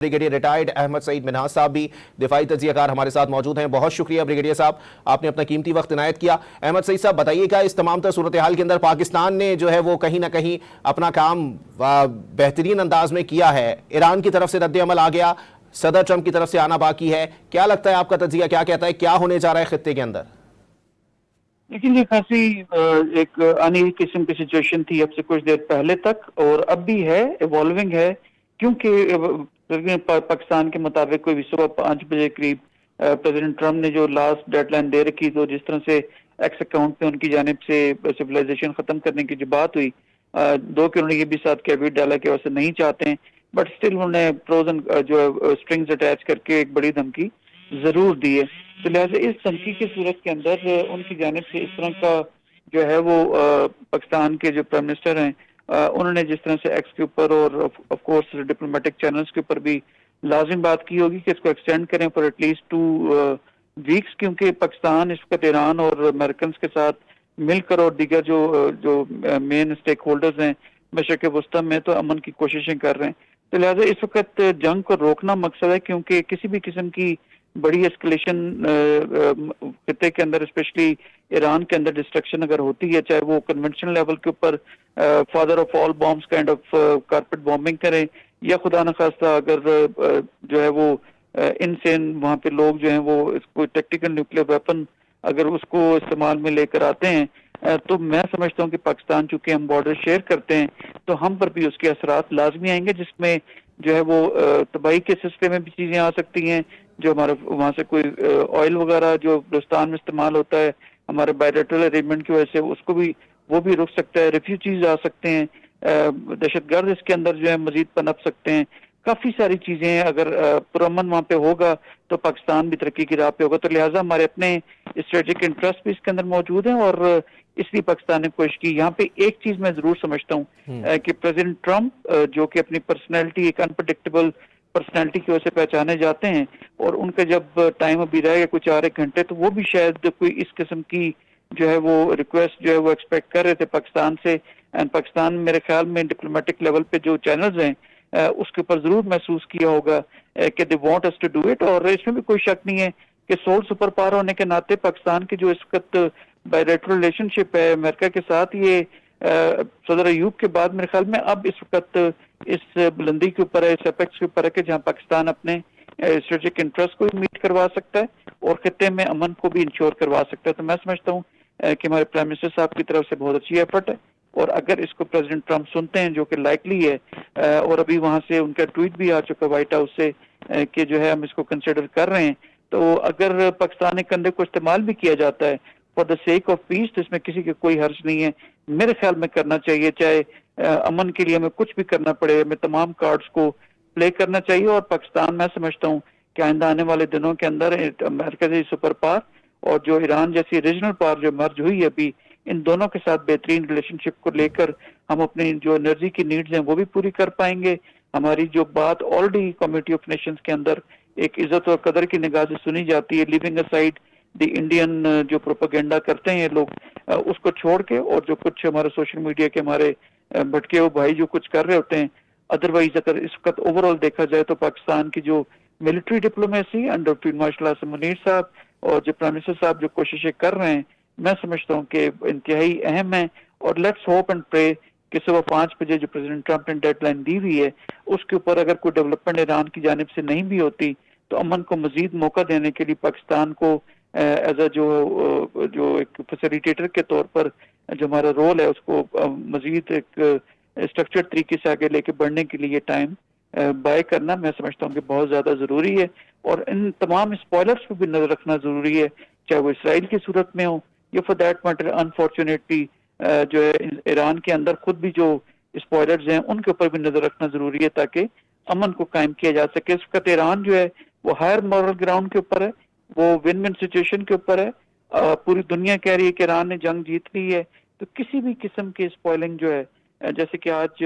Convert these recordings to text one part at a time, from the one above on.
Brigadier retired Ahmad Saeed Minhaj साहब भी दिफाई तज्जियाकार हमारे साथ मौजूद हैं। बहुत शुक्रिया ब्रिगेडियर साहब, आपने अपना कीमती वक्त इनायत किया। अहमद सईद साहब बताइएगा, इस तमाम तर सूरत हाल के अंदर पाकिस्तान ने जो है वो कहीं ना कहीं अपना काम बेहतरीन अंदाज में किया है। ईरान की तरफ से रद्द अमल आ गया, सदर ट्रंप की तरफ से आना बाकी है। क्या लगता है, आपका तज्जिया क्या कहता है, क्या होने जा रहा है खित्ते के अंदर? लेकिन ये खासी एक अनिल किस्म की सिचुएशन थी अब से कुछ देर पहले तक, और अब भी है, इवॉल्विंग है, क्योंकि पाकिस्तान के मुताबिक कोई सुबह 5 बजे करीब प्रेसिडेंट ट्रम्प ने जो लास्ट डेडलाइन दे रखी, तो जिस तरह से एक्स अकाउंट पे उनकी जानिब से सिविलाइजेशन खत्म करने की जो बात हुई, 2 कि उन्होंने ये भी साथ कैबिनेट डाला कि वैसे नहीं चाहते हैं, बट स्टिल उन्होंने प्रोजन जो स्ट्रिंग्स अटैच करके एक बड़ी धमकी जरूर दी है। तो लिहाजा इस धमकी की सूरत के अंदर उनकी जानिब से इस तरह का जो है वो पाकिस्तान के जो प्राइम मिनिस्टर हैं उन्होंने जिस तरह से एक्स के ऊपर और ऑफ कोर्स डिप्लोमेटिक चैनल्स के ऊपर भी लाजिम बात की होगी कि इसको एक्सटेंड करें फॉर एटलीस्ट 2 वीक्स, क्योंकि पाकिस्तान इस वक्त ईरान और अमेरिकन के साथ मिलकर और दीगर जो मेन स्टेक होल्डर्स हैं मशरक़ वस्ती में तो अमन की कोशिशें कर रहे हैं। तो लिहाजा इस वक्त जंग को रोकना मकसद है, क्योंकि किसी भी किस्म की बड़ी एस्केलेशन खित्ते के अंदर स्पेशली ईरान के अंदर डिस्ट्रक्शन अगर होती है, चाहे वो कन्वेंशनल लेवल के ऊपर father of all bombs kind of carpet bombing करें, या खुदा न खास्ता अगर जो है वो इनसेन वहाँ पे लोग जो हैं वो इसको टेक्टिकल न्यूक्लियर वेपन अगर उसको इस्तेमाल में लेकर आते हैं, तो मैं समझता हूँ कि पाकिस्तान चूंकि हम बॉर्डर शेयर करते हैं तो हम पर भी उसके असरात लाजमी आएंगे, जिसमें जो है वो तबाही के सिलसिले में भी चीजें आ सकती हैं। जो हमारे वहाँ से कोई ऑयल वगैरह जो बलूचिस्तान में इस्तेमाल होता है हमारे बायलैटरल अरेंजमेंट की वजह से, उसको भी वो भी रुक सकता है। रेफ्यूजीज आ सकते हैं, दहशतगर्द इसके अंदर जो है मजीद पनप सकते हैं, काफी सारी चीजें हैं। अगर पुरअमन वहाँ पे होगा तो पाकिस्तान भी तरक्की की राह पे होगा। तो लिहाजा हमारे अपने स्ट्रेटेजिक इंटरेस्ट भी इसके अंदर मौजूद हैं, और इसलिए पाकिस्तान ने कोशिश की। यहाँ पे एक चीज मैं जरूर समझता हूँ कि प्रेसिडेंट ट्रम्प जो कि अपनी पर्सनैलिटी एक अनप्रडिक्टेबल पर्सनैलिटी की वजह से पहचाने जाते हैं, और उनका जब टाइम अभी रहेगा कुछ 4-1 घंटे, तो वो भी शायद कोई इस किस्म की जो है वो रिक्वेस्ट जो है वो एक्सपेक्ट कर रहे थे पाकिस्तान से। एंड पाकिस्तान मेरे ख्याल में डिप्लोमेटिक लेवल पे जो चैनल्स हैं उसके ऊपर जरूर महसूस किया होगा कि they want us to do it. और इसमें भी कोई शक नहीं है कि सोल सुपर पावर होने के नाते पाकिस्तान की जो इस वक्त बायलैटरल रिलेशनशिप है अमेरिका के साथ, ये सदर अयूब के बाद मेरे ख्याल में अब इस वक्त इस बुलंदी के ऊपर है, इस एपेक्स के ऊपर है कि जहाँ पाकिस्तान अपने स्ट्रेटेजिक इंटरेस्ट को भी मीट करवा सकता है और खित्ते में अमन को भी इंश्योर करवा सकता है। तो मैं समझता हूँ कि हमारे प्राइम मिनिस्टर साहब की तरफ से बहुत अच्छी एफर्ट है, और अगर इसको प्रेसिडेंट ट्रम्प सुनते हैं जो कि लाइकली है, और अभी वहां से उनका ट्वीट भी आ चुका व्हाइट हाउस से कि जो है हम इसको कंसिडर कर रहे हैं, तो अगर पाकिस्तानी कंधे को इस्तेमाल भी किया जाता है for the sake of peace, तो इसमें किसी के कोई हर्ज नहीं है। मेरे ख्याल में करना चाहिए, चाहे अमन के लिए हमें कुछ भी करना पड़े, हमें तमाम कार्ड्स को प्ले करना चाहिए। और पाकिस्तान मैं समझता हूँ कि आइंदा आने वाले दिनों के अंदर अमेरिका जैसी सुपर पावर और जो ईरान जैसी रीजनल पावर जो मर्ज हुई है अभी, इन दोनों के साथ बेहतरीन रिलेशनशिप को लेकर हम अपनी जो एनर्जी की नीड्स हैं वो भी पूरी कर पाएंगे। हमारी जो बात ऑलरेडी कम्युनिटी ऑफ नेशंस के अंदर एक इज्जत और कदर की निगाह से सुनी जाती है, लिविंग असाइड द इंडियन जो प्रोपेगेंडा करते हैं ये लोग, उसको छोड़ के, और जो कुछ हमारे सोशल मीडिया के हमारे भटके हुए भाई जो कुछ कर रहे होते हैं, अदरवाइज अगर इस वक्त ओवरऑल देखा जाए तो पाकिस्तान की जो military diplomacy under field marshal Asim Munir साहब और जो प्राइम मिनिस्टर साहब जो कोशिशें कर रहे हैं, मैं समझता हूँ कि इंतहाई अहम है। और लेट्स होप एंड प्रे कि सुबह 5 बजे जो प्रेसिडेंट ट्रम्प ने डेडलाइन दी हुई है उसके ऊपर अगर कोई डेवलपमेंट ईरान की जानिब से नहीं भी होती, तो अमन को मजीद मौका देने के लिए पाकिस्तान को एज अ जो एक फैसिलिटेटर के तौर पर जो हमारा रोल है उसको मजीद एक स्ट्रक्चर्ड तरीके से आगे लेके बढ़ने के लिए टाइम बाय करना मैं समझता हूँ कि बहुत ज्यादा जरूरी है। और इन तमाम स्पॉयलर्स पर भी नजर रखना जरूरी है, चाहे वो इसराइल की सूरत में हो या फॉर दैट मैटर अनफॉर्चुनेटली जो है ईरान के अंदर खुद भी जो स्पॉयलर्स हैं उनके ऊपर भी नजर रखना जरूरी है, ताकि अमन को कायम किया जा सके। इस वक्त ईरान जो है वो हायर मॉरल ग्राउंड के ऊपर है, वो विन विन सिचुएशन के ऊपर है। पूरी दुनिया कह रही है कि ईरान ने जंग जीत ली है, तो किसी भी किस्म की स्पॉइलिंग जो है, जैसे कि आज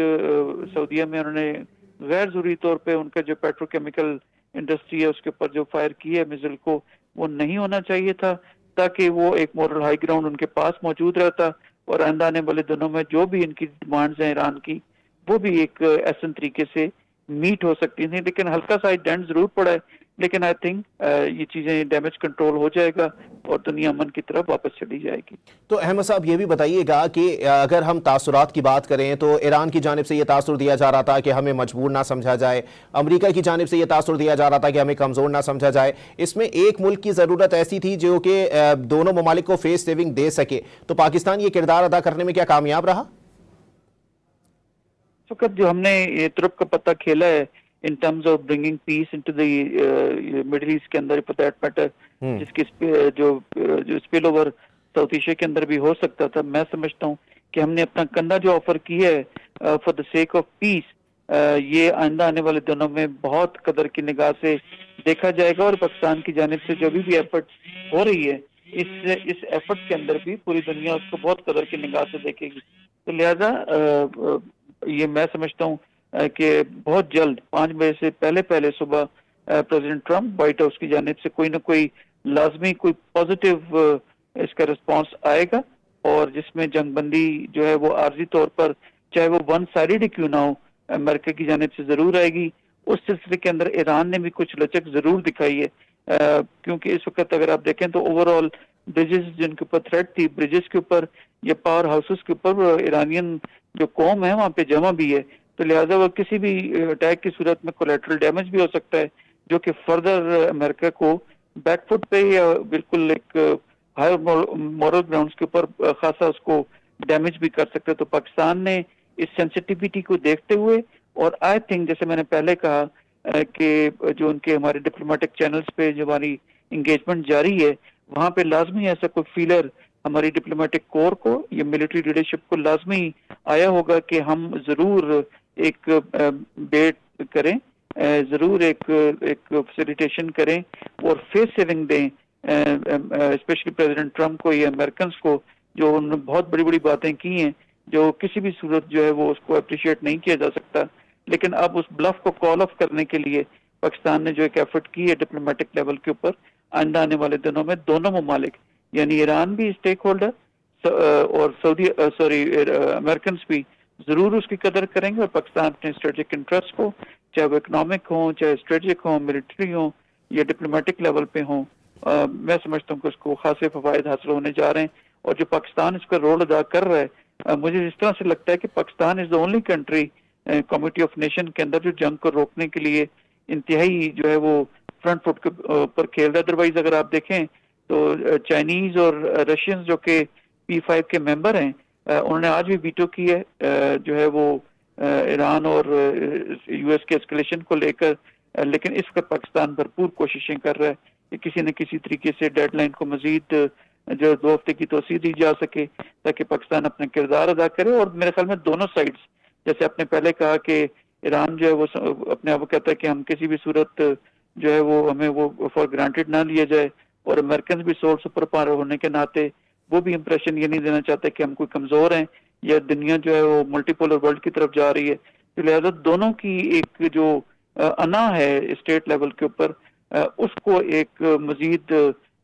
सऊदीया में उन्होंने गैर जरूरी तौर पे उनका जो पेट्रोकेमिकल इंडस्ट्री है उसके ऊपर जो फायर की है मिसाइल को, वो नहीं होना चाहिए था, ताकि वो एक मॉरल हाई ग्राउंड उनके पास मौजूद रहता, और आने वाले दिनों में जो भी इनकी डिमांड्स हैं ईरान की, वो भी एक ऐसे तरीके से मीट हो सकती थी, लेकिन हल्का सा डेंट जरूर पड़ा है, लेकिन आई थिंक ये चीजें डैमेज कंट्रोल हो जाएगा और दुनिया अमन की तरफ वापस चली जाएगी। तो अहमद साहब ये भी बताइएगा कि अगर हम तासुरात की बात करें तो ईरान की जानिब से ये तासुर दिया जा रहा था कि हमें मजबूर ना समझा जाए, अमेरिका की जानिब से ये तासुर दिया जा रहा था कि हमें कमज़ोर ना समझा जाए। इसमें एक मुल्क की ज़रूरत ऐसी थी जो कि दोनों ममालिक को फेस सेविंग दे सके, तो पाकिस्तान ये किरदार अदा करने में क्या कामयाब रहा? इस वक्त जो हमने ये तुर्क का पत्ता खेला है in terms of bringing peace into the Middle East के अंदर फॉर दैट मैटर, जिसकी जो स्पिल ओवर साउथ एशिया के अंदर भी हो सकता था, मैं समझता हूँ कि हमने अपना कंधा जो ऑफर किया है for the sake of peace, ये आइंदा आने वाले दिनों में बहुत कदर की निगाह से देखा जाएगा और पाकिस्तान की जानिब से जो भी एफर्ट हो रही है इस एफर्ट के अंदर भी पूरी दुनिया उसको बहुत कदर की निगाह से देखेगी। तो लिहाजा ये मैं समझता हूँ कि बहुत जल्द 5 बजे से पहले सुबह प्रेसिडेंट ट्रम्प व्हाइट हाउस की जानिब से कोई ना कोई लाजमी कोई पॉजिटिव इसका रिस्पांस आएगा और जिसमें जंगबंदी जो है वो आर्जी तौर पर चाहे वो वन साइडेड ही क्यों ना हो अमेरिका की जानिब से जरूर आएगी। उस सिलसिले के अंदर ईरान ने भी कुछ लचक जरूर दिखाई है, क्योंकि इस वक्त अगर आप देखें तो ओवरऑल ब्रिजेस जिनके ऊपर थ्रेट थी, ब्रिजेस के ऊपर या पावर हाउसेस के ऊपर ईरानियन जो कौम है वहाँ पे जमा भी है, तो लिहाजा वो किसी भी अटैक की सूरत में कोलेटरल डैमेज भी हो सकता है जो कि फर्दर अमेरिका को बैकफुट पे या बिल्कुल एक हायर मॉरल ग्राउंड्स के ऊपर खासा उसको डैमेज भी कर सकते हैं। तो पाकिस्तान ने इस सेंसिटिविटी को देखते हुए और आई थिंक जैसे मैंने पहले कहा कि जो उनके हमारे डिप्लोमेटिक चैनल्स पे जो हमारी इंगेजमेंट जारी है वहाँ पे लाजमी ऐसा कोई फीलर हमारी डिप्लोमेटिक कोर को या मिलिट्री लीडरशिप को लाजमी आया होगा कि हम जरूर एक बेट करें, जरूर एक फैसिलिटेशन करें और फेस सेविंग दें स्पेशली प्रेसिडेंट ट्रम्प को या अमेरिकन को, जो उन्होंने बहुत बड़ी बड़ी बातें की हैं जो किसी भी सूरत जो है वो उसको अप्रिशिएट नहीं किया जा सकता, लेकिन अब उस ब्लफ को कॉल ऑफ करने के लिए पाकिस्तान ने जो एक एफर्ट की है डिप्लोमेटिक लेवल के ऊपर, आइंदा आने वाले दिनों में दोनों ममालिक यानी ईरान भी स्टेक होल्डर और अमेरिकन भी जरूर उसकी कदर करेंगे और पाकिस्तान अपने स्ट्रेटेजिक इंटरेस्ट को चाहे वो इकोनॉमिक हो, चाहे स्ट्रेटेजिक हो, मिलिट्री हो या डिप्लोमेटिक लेवल पे हो, मैं समझता हूँ कि उसको खासे फवायद हासिल होने जा रहे हैं। और जो पाकिस्तान इसका रोल अदा कर रहा है, मुझे इस तरह से लगता है कि Pakistan is the only country committee of nation के अंदर जो जंग को रोकने के लिए इंतहाई जो है वो फ्रंट फुट के ऊपर खेल रहा है। अदरवाइज अगर आप देखें तो चाइनीज और रशियंस जो कि P5 के मेंबर हैं, उन्होंने आज भी वीटो की है जो है वो ईरान और यूएस के एस्केलेशन को लेकर, लेकिन इस वक्त पाकिस्तान भरपूर कोशिशें कर रहा है कि किसी न किसी तरीके से डेडलाइन को मजीद जो 2 हफ्ते की तोसी दी जा सके ताकि पाकिस्तान अपने किरदार अदा करे। और मेरे ख्याल में दोनों साइड्स, जैसे आपने पहले कहा कि ईरान जो है वो अपने आप को कहता है कि हम किसी भी सूरत जो है वो हमें वो फॉर ग्रांटेड ना लिया जाए, और अमेरिकन भी सोल सुपर पावर होने के नाते वो भी इंप्रेशन ये नहीं देना चाहते कि हम कोई कमजोर हैं या दुनिया जो है वो मल्टीपोलर वर्ल्ड की तरफ जा रही है। तो लिहाजा दोनों की एक जो अना है स्टेट लेवल के ऊपर, उसको एक मजीद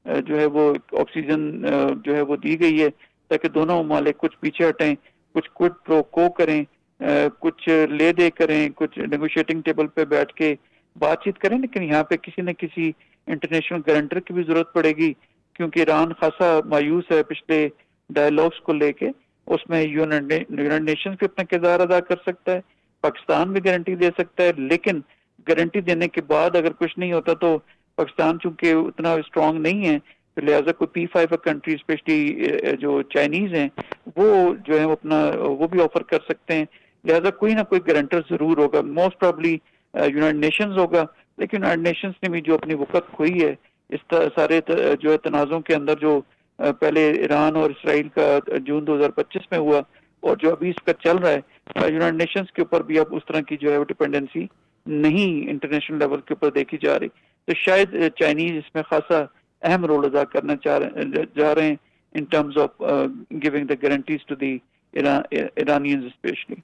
जो है वो ऑक्सीजन जो है वो दी गई है ताकि दोनों ममालिक कुछ पीछे हटें, कुछ क्विड प्रो को करें, कुछ ले दे करें, कुछ नेगोशिएटिंग टेबल पे बैठ के बातचीत करें, लेकिन यहाँ पे किसी न किसी इंटरनेशनल गारंटर की भी जरूरत पड़ेगी क्योंकि ईरान खासा मायूस है पिछले डायलॉग्स को लेके। उसमें यूनाइटेड नेशंस भी अपना किरदार अदा कर सकता है, पाकिस्तान भी गारंटी दे सकता है, लेकिन गारंटी देने के बाद अगर कुछ नहीं होता तो पाकिस्तान चूंकि उतना स्ट्रांग नहीं है तो लिहाजा कोई P5 कंट्री स्पेशली जो चाइनीज हैं वो जो है अपना वो भी ऑफर कर सकते हैं। लिहाजा कोई ना कोई गारंटर जरूर होगा, मोस्ट प्रॉब्ली यूनाइटेड नेशंस होगा, लेकिन यूनाइटेड नेशंस ने भी जो अपनी वक़्त खोई है इस सारे जो है तनाज़ों के अंदर, जो पहले ईरान और इसराइल का जून 2025 में हुआ और जो अभी इसका चल रहा है, यूनाइटेड नेशंस के ऊपर भी अब उस तरह की जो है डिपेंडेंसी नहीं इंटरनेशनल लेवल के ऊपर देखी जा रही। तो शायद चाइनीज इसमें खासा अहम रोल अदा करना जा रहे हैं in terms of giving the guarantees to the Iranians especially.